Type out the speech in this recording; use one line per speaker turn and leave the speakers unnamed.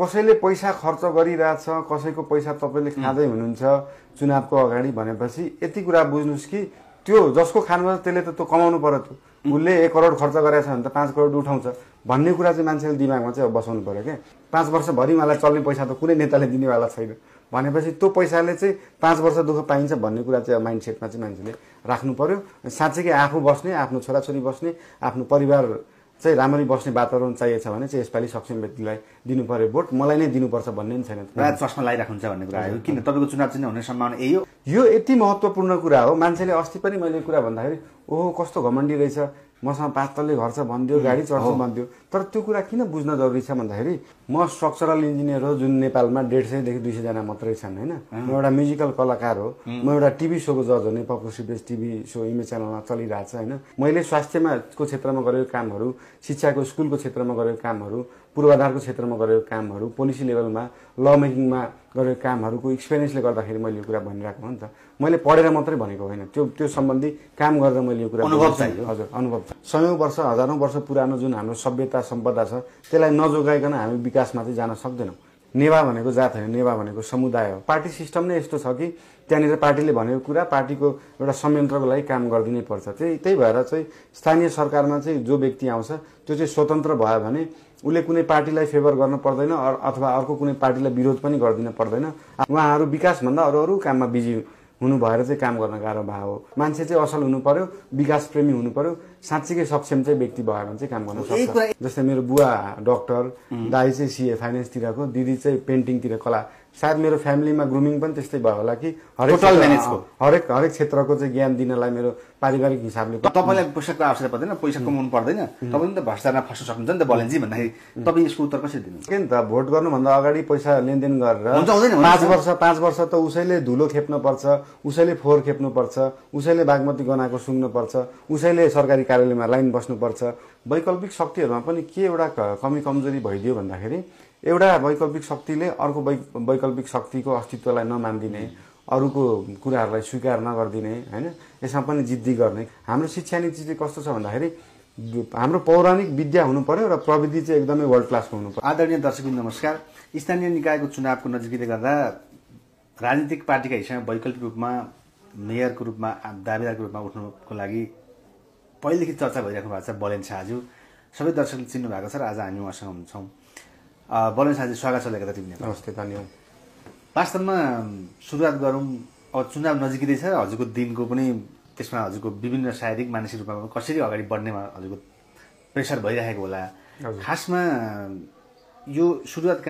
कसैले पैसा खर्च गरिरहेछ, कसैको पैसा तपाईँले खाँदै हुनुहुन्छ चुनावको अगाडि भनेपछि यति कुरा बुझ्नुहोस् कि त्यो जसको खानुपर्छ त्यसले त त्यो कमाउनु पर्यो। त्यो उसले 1 करोड खर्च गरेछ भने त 5 करोड उठाउँछ भन्ने कुरा चाहिँ मान्छेले दिमागमा चाहिँ अब बसाउनु पर्यो क्या। 5 वर्षभरि मलाई चल्ने पैसा त कुनै नेताले दिनेवाला छैन भनेपछि त्यो पैसाले चाहिँ 5 वर्ष दुःख पाइन्छ भन्ने कुरा चाहिँ माइन्डसेटमा चाहिँ मान्छेले राख्नु पर्यो। साँच्चै आफू बस्ने, आफ्नो छोराछोरी बस्ने, आफ्नो परिवार चाहिँ राम्ररी बस्ने वातावरण चाहिएछ भने चाहिँ यसपालि सक्षम व्यक्तिलाई दिनु पर्यो भोट, मलाई नै दिनुपर्छ भन्ने पनि छैन।
राज चस्मा लगाइराख्नुहुन्छ भन्ने कुरा आयो। किन तपाईँको चुनाव चिन्ह हुने सम्भावना यही हो?
यो यति महत्त्वपूर्ण कुरा हो। मान्छेले अस्ति पनि मैले कुरा भन्दाखेरि ओहो कस्तो घमण्डी रहेछ, मसँग 5 तल्ले घर छ भनिदियो, गाडी चढ्छ भनिदियो। तर त्यो कुरा किन बुझ्न जरुरी छ भन्दाखेरि म स्ट्रक्चरल इन्जिनियर हो जुन नेपालमा 150 देखि 200 जना मात्रै छन् हैन। म एउटा म्युजिकल कलाकार हो, म एउटा टिभी शोको जज हो, नेपाल प्रोसिडेस टिभी शो इमेज च्यानलमा चलिरहेछ हैन। मैले स्वास्थ्यमा को क्षेत्रमा गरेको कामहरू, शिक्षाको स्कुलको क्षेत्रमा गरेको कामहरू, पूर्वाधारको क्षेत्रमा गरेको कामहरू, पोलिसी लेभलमा ल मेकिङमा गरेको कामहरूको एक्सपिरियन्सले गर्दाखेरि मैले यो कुरा भनिरहेको हो नि त। मैले पढेर मात्रै भनेको होइन, त्यो सम्बन्धी काम गरेर मैले यो कुरा
अनुभव चाहियो।
हजुर अनुभव छ। सयौं वर्ष हजारौं वर्ष पुरानो जुन हाम्रो सभ्यता सम्पदा छ त्यसलाई नजोगाइकन हामी विकासमा चाहिँ जान सक्दैनौँ। नेवा भनेको जात होइन, नेवा भनेको समुदाय हो। पार्टी सिस्टम नै यस्तो छ कि त्यहाँनिर पार्टीले भनेको कुरा पार्टीको एउटा संयन्त्रको लागि काम गरिदिनै पर्छ। त्यही भएर चाहिँ स्थानीय सरकारमा चाहिँ जो व्यक्ति आउँछ त्यो चाहिँ स्वतन्त्र भयो भने उसले कुनै पार्टीलाई फेभर गर्न पर्दैन अथवा अर्को कुनै पार्टीलाई विरोध पनि गरिदिन पर्दैन। उहाँहरू विकासभन्दा अरू काममा बिजी हुनु भएर चाहिँ काम गर्न गाह्रो भयो हो। मान्छे चाहिँ असल हुनु पर्यो, विकास प्रेमी हुनु पर्यो, साँच्चीकै सक्षम चाहिँ व्यक्ति भयो भने चाहिँ काम गर्न सक्छ। जस्तै मेरो बुवा डक्टर, दाइ चाहिँ सीए फाइनेन्सतिरको, दिदी चाहिँ पेन्टिङतिर कला। सायद मेरो फ्यामिलीमा ग्रुमिङ पनि त्यस्तै भयो होला कि हरेक क्षेत्रको चाहिँ ज्ञान दिनलाई मेरो पारिवारिक हिसाबले।
तपाईँलाई पैसाको आवश्यकता पर्दैन, पैसा कमाउनु पर्दैन, तपाईँले त भ्रष्टाचारमा फस्न सक्नुहुन्छ नि त बलेन्जी भन्दाखेरि तपाईँ यसको उत्तर कसरी दिनुहुन्छ?
के त भोट गर्नुभन्दा अगाडि पैसा लेनदेन गरेर 5 वर्ष त उसैले धुलो खेप्न पर्छ, उसैले फोहोर खेप्नु पर्छ, उसैले बागमती गनाएको सुँग्नु पर्छ, उसैले सरकारी कार्यालयमा लाइन बस्नुपर्छ। वैकल्पिक शक्तिहरूमा पनि के एउटा कमी कमजोरी भइदियो भन्दाखेरि एउटा वैकल्पिक शक्तिले अर्को वैकल्पिक शक्तिको अस्तित्वलाई नमान्दिने, अरूको कुराहरूलाई स्वीकार नगर्दिने हैन, यसमा पनि जिद्दी गर्ने। हाम्रो शिक्षा नीति चाहिँ कस्तो छ भन्दाखेरि हाम्रो पौराणिक विद्या हुनु पर्यो र प्रविधि चाहिँ एकदमै वर्ल्ड क्लासको हुनु पर्यो।
आदरणीय दर्शकवृन्द नमस्कार। स्थानीय निकायको चुनावको नजिकैले गर्दा राजनीतिक पार्टीका हिसाबमा वैकल्पिक रूपमा मेयरको रूपमा दावेदारको रूपमा उठ्नुको लागि पहिलेदेखि चर्चा भइराख्नु भएको छ बलेन शाहज्यू। सबै दर्शकले चिन्नु भएको छ र आज हामी उहाँसँग हुन्छौँ। बलेन शाहज्यू स्वागत छ लेखा टिभीमा।
नमस्ते, धन्यवाद।
वास्तवमा सुरुवात गरौँ, अब चुनाव नजिकै छ, हजुरको दिनको पनि त्यसमा हजुरको विभिन्न शारीरिक मानसिक रूपमा कसरी अगाडि बढ्नेमा हजुरको प्रेसर भइरहेको होला। खासमा यो सुरुवात